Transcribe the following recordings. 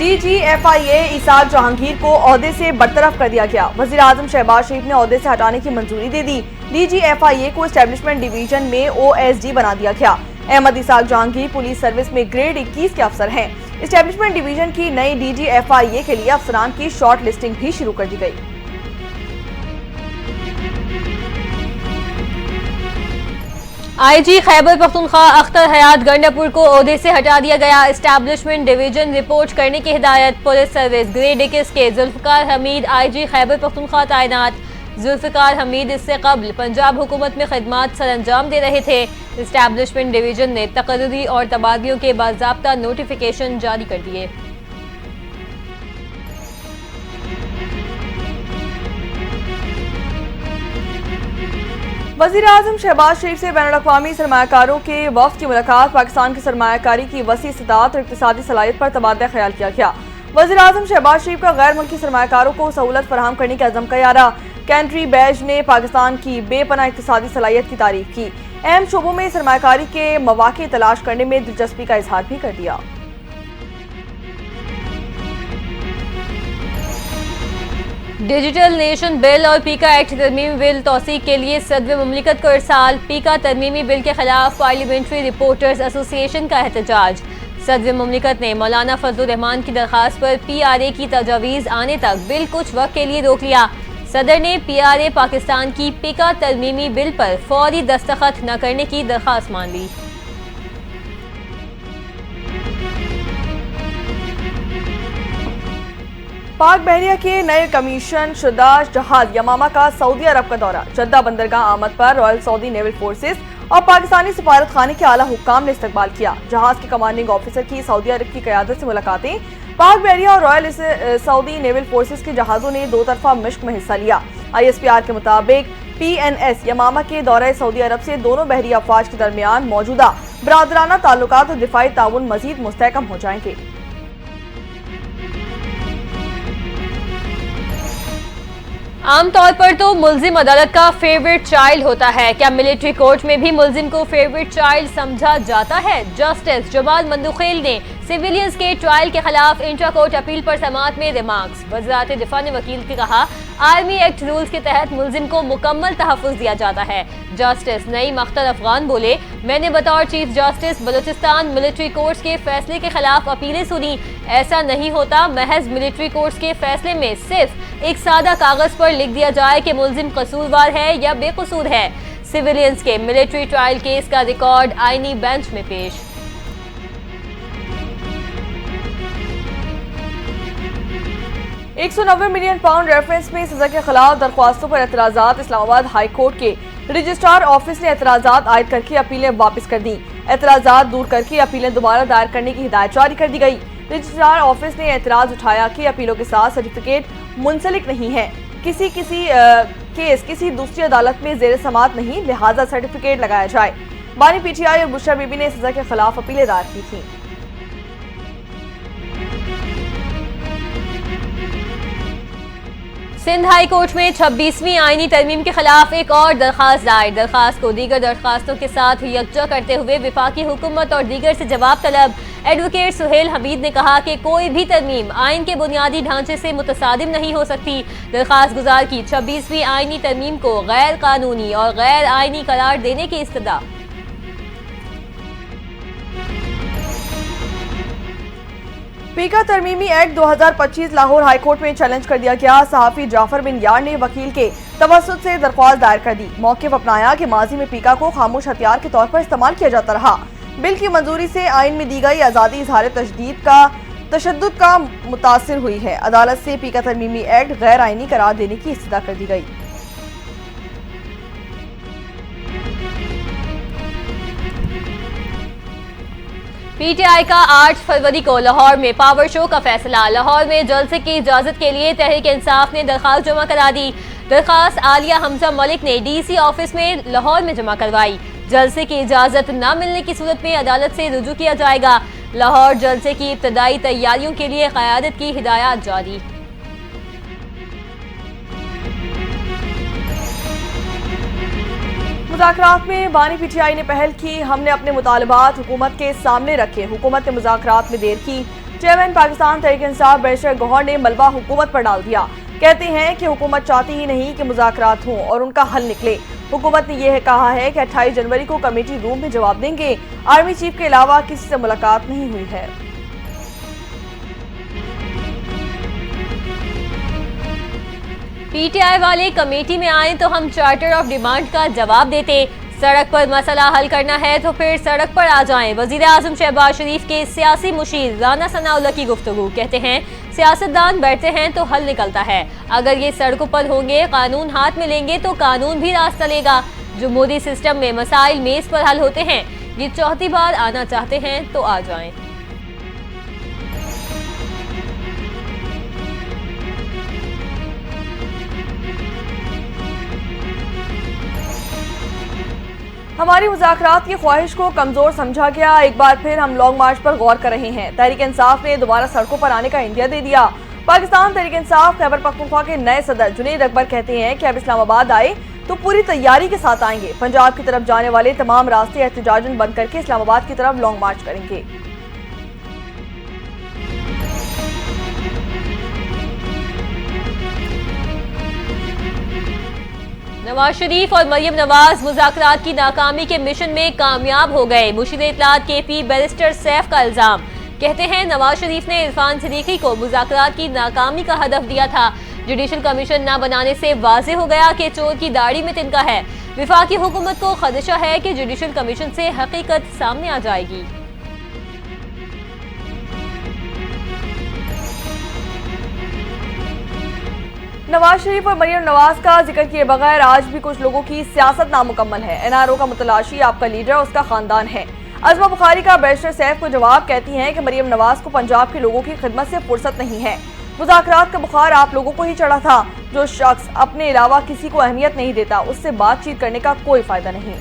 DGFIA Isaac Jahangir को ओहदे से बरतरफ कर दिया गया। वज़ीर आज़म शहबाज शरीफ ने ओहदे से हटाने की मंजूरी दे दी। DGFIA को एस्टेब्लिशमेंट डिवीजन में OSD बना दिया गया। अहमद इसाक जहांगीर पुलिस सर्विस में ग्रेड 21 के अफसर हैं। एस्टेब्लिशमेंट डिवीजन की नई DGFIA के लिए अफसरान की शॉर्ट लिस्टिंग भी शुरू कर दी गई। IG खैबर पख्तूनख्वा अख्तर हयात गंडापुर को ओहदे से हटा दिया गया। एस्टैब्लिशमेंट डिवीजन रिपोर्ट करने की हिदायत। पुलिस सर्विस ग्रेड 21 के जुल्फिकार हमीद IG खैबर पख्तूनख्वा तैनात। जुल्फिकार हमीद इससे कबल पंजाब हुकूमत में खिदमात सर अंजाम दे रहे थे। एस्टैब्लिशमेंट डिवीजन ने तकर्री और तबादलों के बाज़ाब्ता नोटिफिकेशन जारी कर दिए। वज़ीर आज़म शहबाज शरीफ से बैनुल-अक़वामी सरमायाकारों के वफ़द की मुलाकात। पाकिस्तान की सरमायाकारी की वसी इस्तात और इक़्तिसादी सलाहियत पर तबादला ख्याल किया गया। वज़ीर आज़म शहबाज शरीफ का गैर मुल्की सरमायाकारों को सहूलत फराहम करने का अज़म का यारा। कैंट्री बैज ने पाकिस्तान की बेपनाह इक़्तिसादी सलाहियत की तारीफ की। अहम शोबों में सरमायाकारी के मौक़े तलाश करने में दिलचस्पी का इजहार भी कर दिया। डिजिटल नेशन बिल और पीका एक्ट तरमीमी बिल तौसीक के लिए सदर मुमलिकत को इरसाल। पीका तरमीमी बिल के खिलाफ पार्लियामेंट्री रिपोर्टर्स एसोसिएशन का एहतजाज। सदर मुमलिकत ने मौलाना फजलुर रहमान की दरखास्त पर PRA की तजावीज़ आने तक बिल कुछ वक्त के लिए रोक लिया। सदर ने PRA पाकिस्तान की पीका तरमीमी बिल पर फौरी दस्तखत न करने की दरखास्त मान ली। पाक बहरिया के नए कमीशन शुदा जहाज यमामा का सऊदी अरब का दौरा। जद्दा बंदरगाह आमद पर रॉयल सऊदी नेवल फोर्सेस और पाकिस्तानी सफारत खाने के आला हुक्काम ने इस्तकबाल किया। जहाज के कमांडिंग ऑफिसर की सऊदी अरब की क़यादत से मुलाकातें। पाक बहरिया और रॉयल सऊदी नेवल फोर्सेस के जहाज़ों ने दो तरफा मश्क में हिस्सा लिया। ISPR के मुताबिक PNS यमामा के दौरे सऊदी अरब से दोनों बहरी अफवाज के दरमियान मौजूदा बरादराना ताल्लुकात और दिफाई ताउन मजीद मुस्तहकम हो जाएंगे। आमतौर पर तो मुल्जिम अदालत का फेवरेट चाइल्ड होता है। क्या मिलिट्री कोर्ट में भी मुल्जिम को फेवरेट चाइल्ड समझा जाता है? जस्टिस जमाल मंदुखेल ने सिविलियंस के ट्रायल के खिलाफ इंट्रा कोर्ट अपील पर समाअत में रिमार्क्स। वज़ारत दिफा ने वकील ने कहा, आर्मी एक्ट रूल्स के तहत मुल्जिम को मुकम्मल तहफ़्फ़ुज़ दिया जाता है। जस्टिस नईम अख्तर अफगान बोले, मैंने बतौर chief justice Balochistan military courts के फैसले के खिलाफ अपीलें सुनी। ऐसा नहीं होता। महज मिलिट्री कोर्ट्स के फैसले में सिर्फ एक सादा कागज पर लिख दिया जाए कि मुल्जिम कसूरवार है या बेकसूर है। सिविलियंस के मिलिट्री ट्रायल केस का रिकॉर्ड आईनी बेंच में पेश। £190 मिलियन रेफरेंस में सजा के खिलाफ दरख्वास्तों पर एतराजात। इस्लामाबाद हाई कोर्ट के रजिस्ट्रार ऑफिस ने एतराजात आयद करके अपीलें वापस कर दी। एतराजात दूर करके अपीलें दोबारा दायर करने की हिदायत जारी कर दी गई। रजिस्ट्रार ऑफिस ने एतराज उठाया कि अपीलों के साथ सर्टिफिकेट मुंसलिक नहीं है। केस किसी दूसरी अदालत में जेर समाअत नहीं, लिहाजा सर्टिफिकेट लगाया जाए। बानी PTI और बुशरा बीबी ने सजा के खिलाफ अपीलें दायर की थी। सिंध हाई कोर्ट में 26वीं आईनी तरमीम के खिलाफ एक और दरखास्त दायर। दरखास्त को दीगर दरखास्तों के साथ यकजा करते हुए विफाकी हुकूमत और दीगर से जवाब तलब। एडवोकेट सुहेल हमीद ने कहा कि कोई भी तरमीम आइन के बुनियादी ढांचे से मुतसादिम नहीं हो सकती। दरखास्त गुजार की 26वीं आईनी तरमीम को गैर कानूनी और गैर आइनी करार देने की इस्तदा। पीका तरमीमी एक्ट 2025 लाहौर हाई कोर्ट में चैलेंज कर दिया गया। सहाफी जाफर बिन यार ने वकील के तवस्सुत से दरख्वास्त दायर कर दी। मौक़िफ़ अपनाया कि माजी में पीका को खामोश हथियार के तौर पर इस्तेमाल किया जाता रहा। बिल की मंजूरी से आइन में दी गई आज़ादी इजहार तशद्दुद का मुतासिर हुई है। अदालत से पीका तरमीमी एक्ट गैर आइनी करार देने की इस्तदा कर दी गई। PTI का 8 फरवरी को लाहौर में पावर शो का फैसला। लाहौर में जलसे की इजाजत के लिए तहरीक इंसाफ ने दरखास्त जमा करा दी। दरखास्त आलिया हमजा मलिक ने DC ऑफिस में लाहौर में जमा करवाई। जलसे की इजाजत न मिलने की सूरत में अदालत से रुजू किया जाएगा। लाहौर जलसे की इब्तदाई तैयारियों के लिए क़यादत की हिदायत जारी। मुज़ाकरात में बानी PTI ने पहल की। हमने अपने मुतालबात हुकूमत के सामने रखे। हुकूमत ने मुज़ाकरात में देर की। चेयरमैन पाकिस्तान तहरीक-ए-इंसाफ बैरिस्टर गौहर ने मलबा हुकूमत पर डाल दिया। कहते हैं कि हुकूमत चाहती ही नहीं कि मुज़ाकरात हों और उनका हल निकले। हुकूमत ने यह कहा है कि 28 जनवरी को कमेटी रूम में जवाब देंगे। आर्मी चीफ के अलावा किसी से मुलाकात नहीं हुई है। पीटीआई वाले कमेटी में आए तो हम चार्टर ऑफ डिमांड का जवाब देते। सड़क पर मसला हल करना है तो फिर सड़क पर आ जाएं। वजीर आजम शहबाज शरीफ के सियासी मुशीर राना सनाउल्लाह की गुफ्तगू। कहते हैं सियासतदान बैठते हैं तो हल निकलता है। अगर ये सड़कों पर होंगे, कानून हाथ में लेंगे तो कानून भी रास्ता लेगा। जमहूरी सिस्टम में मसाइल मेज पर हल होते हैं। ये चौथी बार आना चाहते हैं तो आ जाएं। हमारी मुज़ाकरात की ख्वाहिश को कमजोर समझा गया। एक बार फिर हम लॉन्ग मार्च पर गौर कर रहे हैं। तहरीक इंसाफ ने दोबारा सड़कों पर आने का इंडिया दे दिया। पाकिस्तान तहरीक इंसाफ खैबर पख्तूनख्वा के नए सदर जुनैद अकबर कहते हैं कि अब इस्लामाबाद आए तो पूरी तैयारी के साथ आएंगे। पंजाब की तरफ जाने वाले तमाम रास्ते एहतजाजन बंद करके इस्लामाबाद की तरफ लॉन्ग मार्च करेंगे। नवाज शरीफ और मरियम नवाज मुज़ाकरात की नाकामी के मिशन में कामयाब हो गए। मुशीर इत्तलात केपी बैरिस्टर सैफ का इल्जाम। कहते हैं नवाज शरीफ ने इरफान सिद्दीकी को मुज़ाकरात की नाकामी का हदफ दिया था। जुडिशल कमीशन न बनाने से वाज़े हो गया कि चोर की दाढ़ी में तिनका है। विफाकी हुकूमत को खदशा है कि जुडिशल कमीशन से हकीकत सामने आ जाएगी। नवाज शरीफ और मरियम नवाज का जिक्र किए बगैर आज भी कुछ लोगों की सियासत नामुकम्मल है। एनआरओ का मुतलाशी आपका लीडर उसका खानदान है। अज़मा बुखारी का बैरिस्टर सैफ को जवाब कहती हैं कि मरियम नवाज को पंजाब के लोगों की खिदमत से फुर्सत नहीं है। मुज़ाकरात का बुखार आप लोगों को ही चढ़ा था। जो शख्स अपने अलावा किसी को अहमियत नहीं देता उससे बातचीत करने का कोई फायदा नहीं।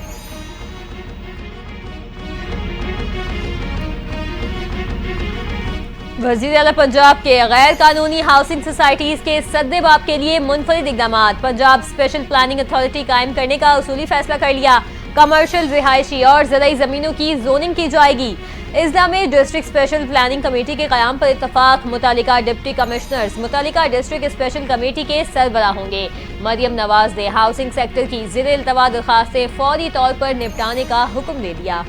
वज़ीर आला पंजाब के गैर कानूनी हाउसिंग सोसाइटीज के सद्देबाब के लिए मुनफरिद इक़दामात। पंजाब स्पेशल प्लानिंग अथॉरिटी कायम करने का उसूली फैसला कर लिया। कमर्शियल, रिहायशी और ज़रई ज़मीनों की जोनिंग की जाएगी। इज़्ला में डिस्ट्रिक्ट स्पेशल प्लानिंग कमेटी के क़याम पर इत्तफाक। मुतालिका डिप्टी कमिश्नर्स मुतालिका डिस्ट्रिक्ट स्पेशल कमेटी के सरबराह होंगे। मरियम नवाज ने हाउसिंग सेक्टर की ज़ेर इल्तवा दरखास्तें फौरी तौर पर निपटाने का हुक्म दे दिया।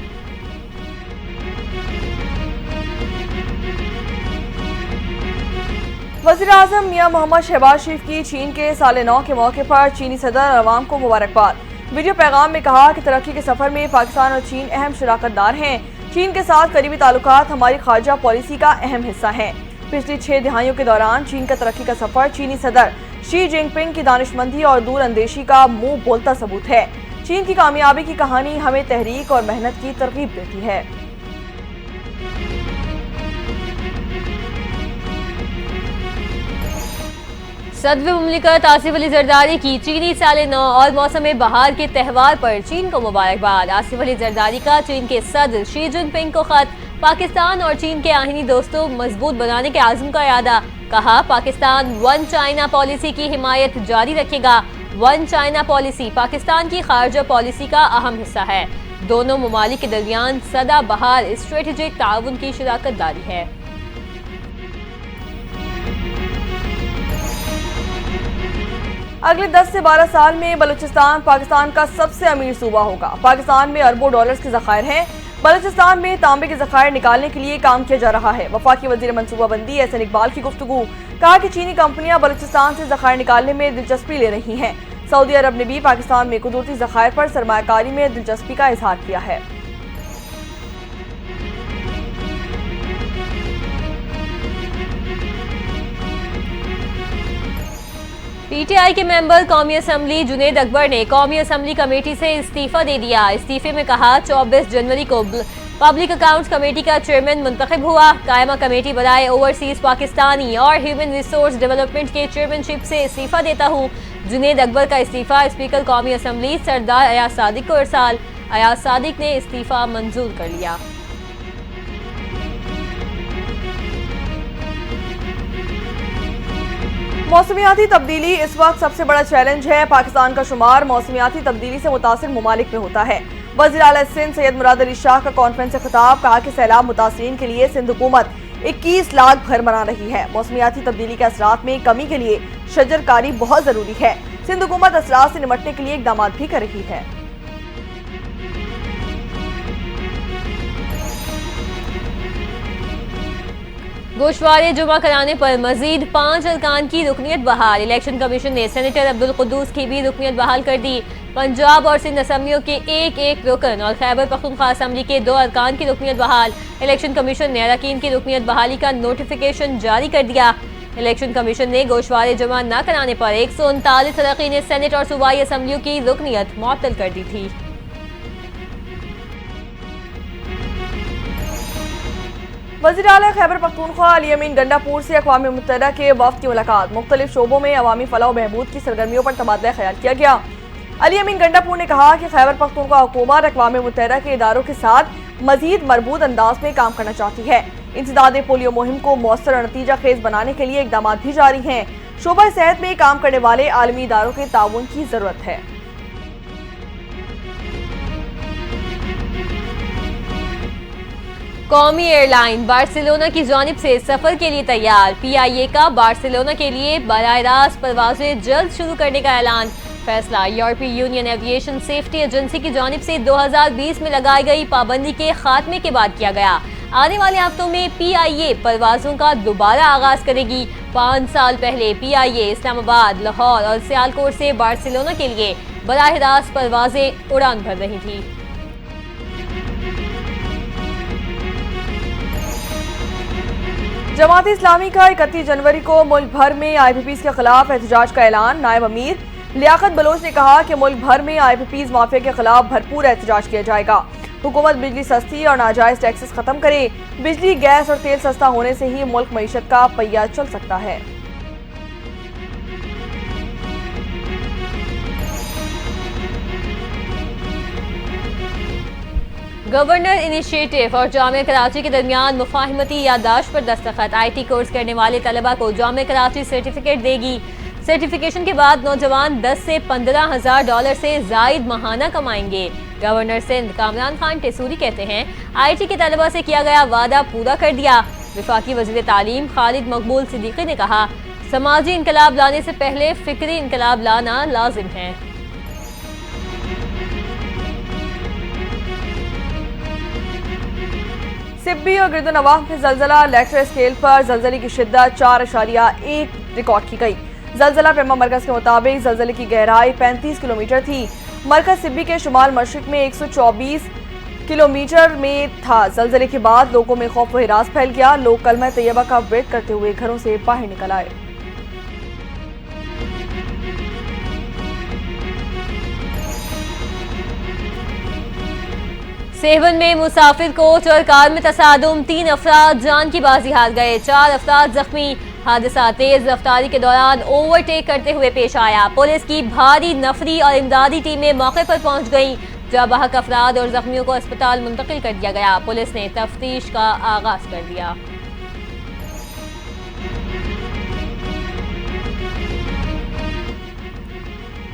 वज़ीर आज़म मियां मोहम्मद शहबाज शरीफ की चीन के साल 9 के मौके पर चीनी सदर और अवाम को मुबारकबाद। वीडियो पैगाम में कहा कि तरक्की के सफर में पाकिस्तान और चीन अहम शराकतदार हैं। चीन के साथ करीबी ताल्लुकात हमारी खारजा पॉलिसी का अहम हिस्सा हैं। पिछली 6 दिहाइयों के दौरान चीन का तरक्की का सफर चीनी सदर शी जिनपिंग की दानिशमंदी और दूर अंदेशी का मुंह बोलता सबूत है। चीन की कामयाबी की कहानी हमें तहरीक और मेहनत की तरगीब देती है। सदर मुमलिकत आसिफ अली जरदारी की चीनी साल 9 और मौसम बहार के त्यौहार पर चीन को मुबारकबाद। आसिफ अली जरदारी का चीन के सदर शी जिनपिंग को खत। पाकिस्तान और चीन के आहिनी दोस्तों मजबूत बनाने के आज़म का यादा। कहा पाकिस्तान वन चाइना पॉलिसी की हिमायत जारी रखेगा। वन चाइना पॉलिसी पाकिस्तान की खारजा पॉलिसी का अहम हिस्सा है। दोनों ममालिक के दरमियान सदा बहार स्ट्रेटेजिक ताउन की शराकत दारी है। अगले 10 से 12 साल में बलूचिस्तान पाकिस्तान का सबसे अमीर सूबा होगा। पाकिस्तान में अरबों डॉलर्स के ज़खायर हैं। बलूचिस्तान में तांबे के ज़खायर निकालने के लिए काम किया जा रहा है। वफाकी वज़ीर मनसूबाबंदी एहसन इकबाल की गुफ्तगू। कहा कि चीनी कंपनियां बलूचिस्तान से ज़खायर निकालने में दिलचस्पी ले रही हैं। सऊदी अरब ने भी पाकिस्तान में कुदरती ज़खायर पर सरमायाकारी में दिलचस्पी का इजहार किया है। पीटीआई के मेंबर कौमी असम्बली जुनैद अकबर ने कौमी असम्बली कमेटी से इस्तीफा दे दिया। इस्तीफे में कहा 24 जनवरी को पब्लिक अकाउंट्स कमेटी का चेयरमैन मुंतखब हुआ। कायमा कमेटी बनाए ओवरसीज पाकिस्तानी और ह्यूमन रिसोर्स डेवलपमेंट के चेयरमैनशिप से इस्तीफा देता हूँ। जुनैद अकबर का इस्तीफा स्पीकर कौमी असम्बली सरदार अयाज सादिक को इरसाल। अयाज सादिक ने इस्तीफा मंजूर कर लिया। मौसमियाती तब्दीली इस वक्त सबसे बड़ा चैलेंज है। पाकिस्तान का शुमार मौसमियाती तब्दीली से मुतासिर ममालिक में होता है। वज़ीर आला सिंध सैयद मुराद अली शाह का कॉन्फ्रेंस से खिताब। कहा कि सैलाब मुतासरीन के लिए सिंध हुकूमत 21 लाख घर बना रही है। मौसमियाती तब्दीली के असरात में कमी के लिए शजरकारी बहुत जरूरी है। सिंध हुकूमत असरात से निपटने के लिए इकदाम भी कर रही है। गोशवारे जुमा कराने पर मजीद 5 अरकान की रुकनीत बहाल। इलेक्शन कमीशन ने सेनेटर अब्दुल कुद्दूस की भी रुकनीत बहाल कर दी। पंजाब और सिंध असम्बलियों के एक रुकन और खैबर पख्तूनख्वा असम्बली के 2 अरकान की रुकनीत बहाल। इलेक्शन कमीशन ने अरकान की रुकनीत बहाली का नोटिफिकेशन जारी कर दिया। इलेक्शन कमीशन ने गोशवारे जमा न कराने पर 139 अरकान सेनेट और सूबाई असम्बलियों की रुकनीत मुअत्तल कर दी थी। वज़ीर आला खैबर पख्तूनख्वा अली अमीन गंडापुर से अक़वाम मुत्तहिदा के वफ़द की मुलाकात। मुख्तलिफ शोबों में अवामी फलाह व बहबूद की सरगर्मियों पर तबादला ख्याल किया गया। अली अमीन गंडापुर ने कहा कि खैबर पख्तूनख्वा हुकूमत अक़वाम मुत्तहिदा के इदारों के साथ मजीद मरबूत अंदाज में काम करना चाहती है। इंसदाद पोलियो मुहिम को मौसर और नतीजा खेज बनाने के लिए इकदाम भी जारी हैं। शोबा सेहत में काम करने वाले आलमी इदारों के ताउन की जरूरत है। कौमी एयरलाइन बार्सिलोना की जानिब से सफर के लिए तैयार। PIA का बार्सिलोना के लिए बराह रास्त परवाजें जल्द शुरू करने का ऐलान। फैसला यूरोपीय यूनियन एविएशन सेफ्टी एजेंसी की जानिब से 2020 में लगाई गई पाबंदी के खात्मे के बाद किया गया। आने वाले हफ्तों में PIA परवाजों का दोबारा आगाज करेगी। 5 साल पहले PIA इस्लामाबाद, लाहौर और सियालकोट से बार्सिलोना के लिए बराह रास्त परवाजें उड़ान भर रही थी। जमात इस्लामी का 31 जनवरी को मुल्क भर में IPPs के खिलाफ एहतजाज का ऐलान। नायब अमीर लियाकत बलोच ने कहा कि मुल्क भर में IPPs माफिया के खिलाफ भरपूर एहतजाज किया जाएगा। हुकूमत बिजली सस्ती और नाजायज टैक्सेस खत्म करे। बिजली, गैस और तेल सस्ता होने से ही मुल्क मईशत का पहिया चल सकता है। गवर्नर इनिशिएटिव और जामिया कराची के दरमियान मुफाहिमती याददाश्त पर दस्तखत। IT कोर्स करने वाले तलबा को जामिया कराची सर्टिफिकेट देगी। सर्टिफिकेशन के बाद नौजवान 10 से 15,000 डॉलर से जायद माहाना कमाएंगे। गवर्नर सिंध कामरान खान टेसूरी कहते हैं IT के तलबा से किया गया वादा पूरा कर दिया। वफाकी वज़ीर तालीम खालिद मकबूल सिद्दीकी ने कहा समाजी इनकलाब लाने से पहले फिक्री इनकलाब लाना लाजिम है। सिब्बी और गिरदनवाह में जलजला। लेक्टर स्केल पर जलजले की शिद्दत 4.1 रिकॉर्ड की गई। जलजला पेमा मरकज के मुताबिक जलजले की गहराई 35 किलोमीटर थी। मरकज सिब्बी के शुमाल मशरिक में 124 किलोमीटर में था। जलजले के बाद लोगों में खौफ व हिरास फैल गया। लोग कलमा तैयबा का वेट करते हुए घरों से बाहर निकल आए। सेवन में मुसाफिर कोच और कार में तसादुम, 3 अफराद जान की बाजी हार गए, 4 अफराद जख्मी। हादसा तेज रफ्तारी के दौरान ओवरटेक करते हुए पेश आया। पुलिस की भारी नफरी और इमदादी टीमें मौके पर पहुंच गईं। जाबाहक अफराद और जख्मियों को अस्पताल मुंतकिल कर दिया गया। पुलिस ने तफ्तीश का आगाज कर दिया।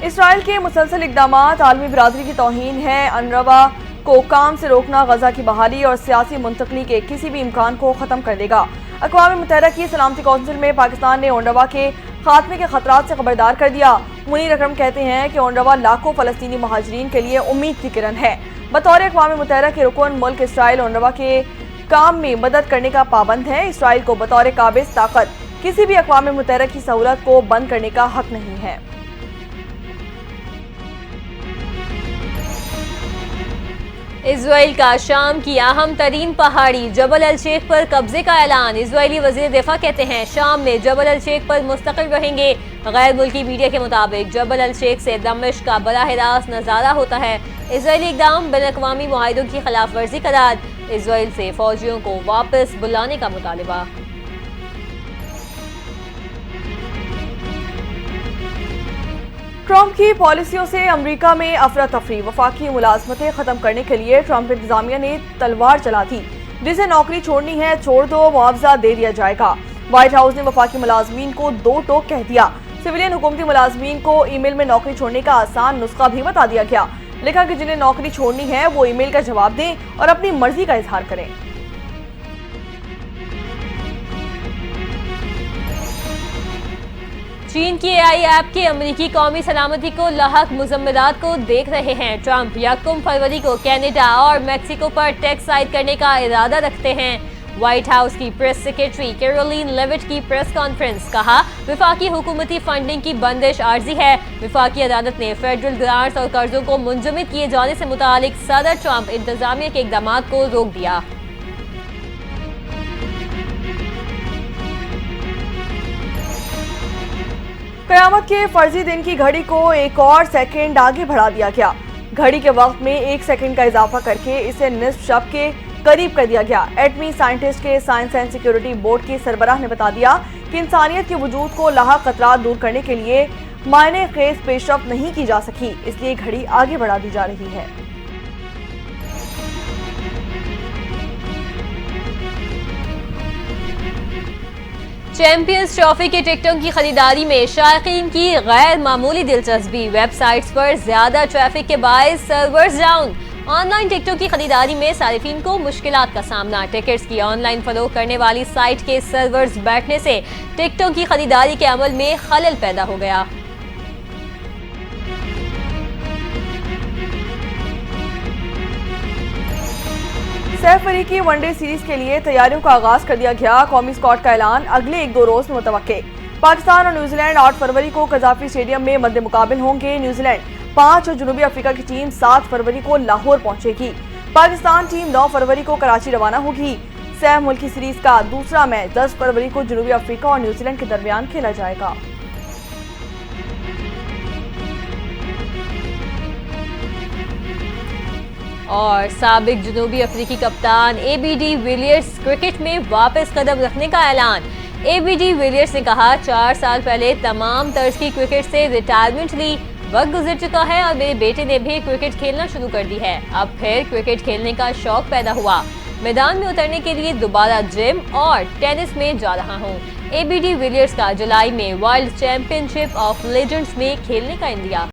इसराइल के मुसलसल इक़दामात आलमी बिरादरी की तौहीन है। अनरवा को काम से रोकना गजा की बहाली और सियासी मुंतकली के किसी भी इम्कान को ख़त्म कर देगा। अक़वाम मुत्तहिदा की सलामती कौंसिल में पाकिस्तान ने ओनरवा के खात्मे के खतरात से खबरदार कर दिया। मुनीर अकरम कहते हैं कि ओनरवा लाखों फ़लस्तीनी महाजरीन के लिए उम्मीद की किरण है। बतौर अक़वाम मुत्तहिदा के रुकन मुल्क इसराइल ओनरवा के काम में मदद करने का पाबंद है। इसराइल को बतौर काबिज़ ताकत किसी भी अक़वाम मुत्तहिदा की सहूलत को बंद करने का हक नहीं है। इजराइल का शाम की अहम तरीन पहाड़ी जबल अल शेख पर कब्जे का ऐलान। इजरायली वज़ीर दिफा कहते हैं शाम में जबल अल शेख पर मुस्तकिल रहेंगे। गैर मुल्की मीडिया के मुताबिक जबल अल शेख से दमिश्क का बराह रास्त नज़ारा होता है। इजरायली इक़दाम बैनुल-अक़वामी मुआहिदों की खिलाफ वर्जी करार। इजराइल से फौजियों को वापस बुलाने का मुतालिबा। ट्रंप की पॉलिसियों से अमेरिका में अफरा तफरी। वफाकी मुलाजमतें खत्म करने के लिए ट्रंप इंतजामिया ने तलवार चला थी। जिसे नौकरी छोड़नी है छोड़ दो, मुआवजा दे दिया जाएगा। व्हाइट हाउस ने वफाकी मुलाजमीन को 2 टोक कह दिया। सिविलियन हुकूमती मुलाजमीन को ईमेल में नौकरी छोड़ने का आसान नुस्खा भी बता दिया गया। लिखा कि जिन्हें नौकरी छोड़नी है वो ईमेल का जवाब दें और अपनी मर्जी का इजहार करें। चीन की AI ऐप के अमेरिकी कौमी सलामती को लाहक मुजम्मलात को देख रहे हैं। ट्रंप 1 फरवरी को कनाडा और मेक्सिको पर टैक्स आयद करने का इरादा रखते हैं। व्हाइट हाउस की प्रेस सेक्रेटरी कैरोलिन लेविट की प्रेस कॉन्फ्रेंस, कहा विफाकी हुकूमती फंडिंग की बंदिश आर्जी है। विफाकी अदालत ने फेडरल ग्रांट्स और कर्जों को मुंजमद किए जाने से मुतालिक सदर ट्रंप इंतजामिया के इकदाम को रोक दिया। कयामत के फर्जी दिन की घड़ी को एक और सेकंड आगे बढ़ा दिया गया। घड़ी के वक्त में 1 सेकंड का इजाफा करके इसे निस्फ शब के करीब कर दिया गया। एटमी साइंटिस्ट के साइंस एंड सिक्योरिटी बोर्ड के सरबराह ने बता दिया कि इंसानियत के वजूद को लाहक खतरात दूर करने के लिए मायने खेज पेशरफ्त नहीं की जा सकी, इसलिए घड़ी आगे बढ़ा दी जा रही है। चैंपियंस ट्रॉफी के टिकटों की खरीदारी में शायकीन की गैर मामूली दिलचस्पी। वेबसाइट्स पर ज्यादा ट्रैफिक के बायस सर्वर्स डाउन। ऑनलाइन टिकटों की खरीदारी में सारिफीन को मुश्किलात का सामना। टिकट्स की ऑनलाइन फरोख्त करने वाली साइट के सर्वर्स बैठने से टिकटों की खरीदारी के अमल में खलल पैदा हो गया। सैफ अली की वनडे सीरीज के लिए तैयारियों का आगाज कर दिया गया। कौमी स्क्वाड का ऐलान अगले 1-2 रोज में मुतवक्के। पाकिस्तान और न्यूजीलैंड 8 फरवरी को कजाफी स्टेडियम में मद्दे मुकाबिल होंगे। न्यूजीलैंड 5 और जनूबी अफ्रीका की टीम 7 फरवरी को लाहौर पहुंचेगी। पाकिस्तान टीम 9 फरवरी को कराची रवाना होगी। सह मुल्की सीरीज का दूसरा मैच 10 फरवरी को जनूबी अफ्रीका और न्यूजीलैंड के दरमियान खेला जाएगा। और साबिक जनूबी अफ्रीकी कप्तान ABD विलियर्स क्रिकेट में वापस कदम रखने का ऐलान। ABD विलियर्स ने कहा, 4 साल पहले तमाम तर्ज की क्रिकेट से रिटायरमेंट ली। वक्त गुजर चुका है और मेरे बेटे ने भी क्रिकेट खेलना शुरू कर दी है। अब फिर क्रिकेट खेलने का शौक पैदा हुआ। मैदान में उतरने के लिए दोबारा जिम और टेनिस में जा रहा हूँ। ABD विलियर्स का जुलाई में वर्ल्ड चैंपियनशिप ऑफ लेजेंड्स में खेलने का इंदिया।